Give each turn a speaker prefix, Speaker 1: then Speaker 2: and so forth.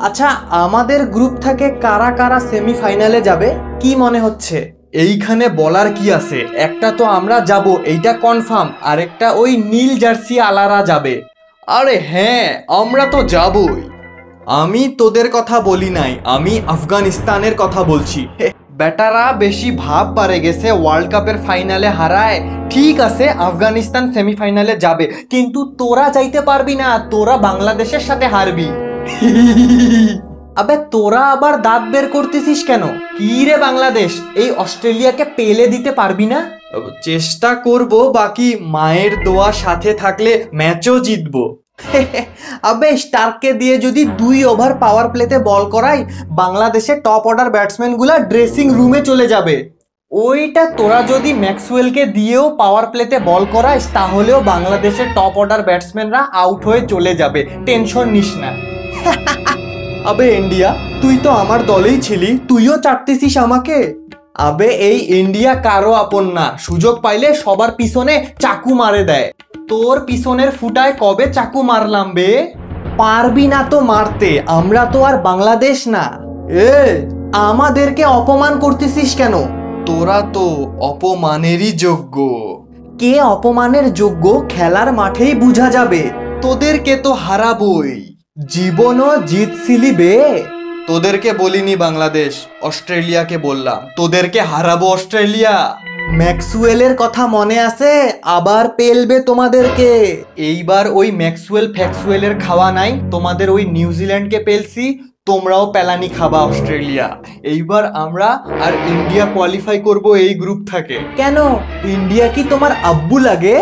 Speaker 1: আচ্ছা, আমাদের গ্রুপ থেকে কারা কারা সেমিফাইনালে যাবে কি মনে হচ্ছে? এইখানে বলার কি আছে, একটা তো আমরা যাব এইটা কনফার্ম, আর একটা ওই নীল জার্সি আলারা যাবে। আরে হ্যাঁ, আমরা তো যাবই। আমি তোদের কথা বলি নাই, আমি আফগানিস্তানের কথা বলছি। বেটারা বেশি ভাব পারে গেছে, ওয়ার্ল্ড কাপের ফাইনালে হারায়। ঠিক আছে, আফগানিস্তান সেমিফাইনালে যাবে, কিন্তু তোরা যাইতে পারবি না, তোরা বাংলাদেশের সাথে হারবি। আবে তোরা আবার দাঁত বের করতেছিস কেন? কি রে বাংলাদেশ, এই অস্ট্রেলিয়াকে পেলে দিতে পারবি না? চেষ্টা করব, বাকি মায়ের দোয়া সাথে থাকলে ম্যাচও জিতবো। আবে স্টার্ককে দিয়ে যদি 2 ওভার পাওয়ার প্লেতে বল করাই, বাংলাদেশের টপ অর্ডার ব্যাটসম্যান গুলা ড্রেসিং রুমে চলে যাবে। ওইটা তোরা যদি ম্যাক্সওয়েলকে দিয়েও পাওয়ার প্লেতে বল করাইস, তাহলেও বাংলাদেশের টপ অর্ডার ব্যাটসম্যানরা আউট হয়ে চলে যাবে, টেনশন নিস না। আবে ইন্ডিয়া, তুই তো আমার দলেই ছিলি, তুইও চাটতেছিস আমাকে। আবে এই ইন্ডিয়া কারো আপন না, সুযোগ পাইলে সবার পিছনে চাকু মারে দেয়। তোর পিছনের ফুটায় কবে চাকু মারলাম বে? পারবি না তো মারতে, আমরা তো আর বাংলাদেশ না। এ, আমাদেরকে অপমান করতেছিস কেন? তোরা তো অপমানেরই যোগ্য। কে অপমানের যোগ্য খেলার মাঠেই বোঝা যাবে। তোদেরকে তো হারাবই, জীবনও জিতছিলি বে। তোদেরকে বলিনি বাংলাদেশ, অস্ট্রেলিয়াকে বললাম, তোদেরকে হারাবো অস্ট্রেলিয়া। ম্যাক্সওয়েলের কথা মনে আছে? আবার পেলবে তোমাদেরকে। এইবার ওই ম্যাক্সওয়েল ফ্যাক্সওয়েলের খাওয়া নাই, তোমাদের ওই নিউজিল্যান্ডকে পেলছি, তোমরাও পেলানি খাবা অস্ট্রেলিয়া। এইবার আমরা আর ইন্ডিয়া কোয়ালিফাই করব এই গ্রুপ থেকে। কেন, ইন্ডিয়া কি তোমার আব্বু লাগে?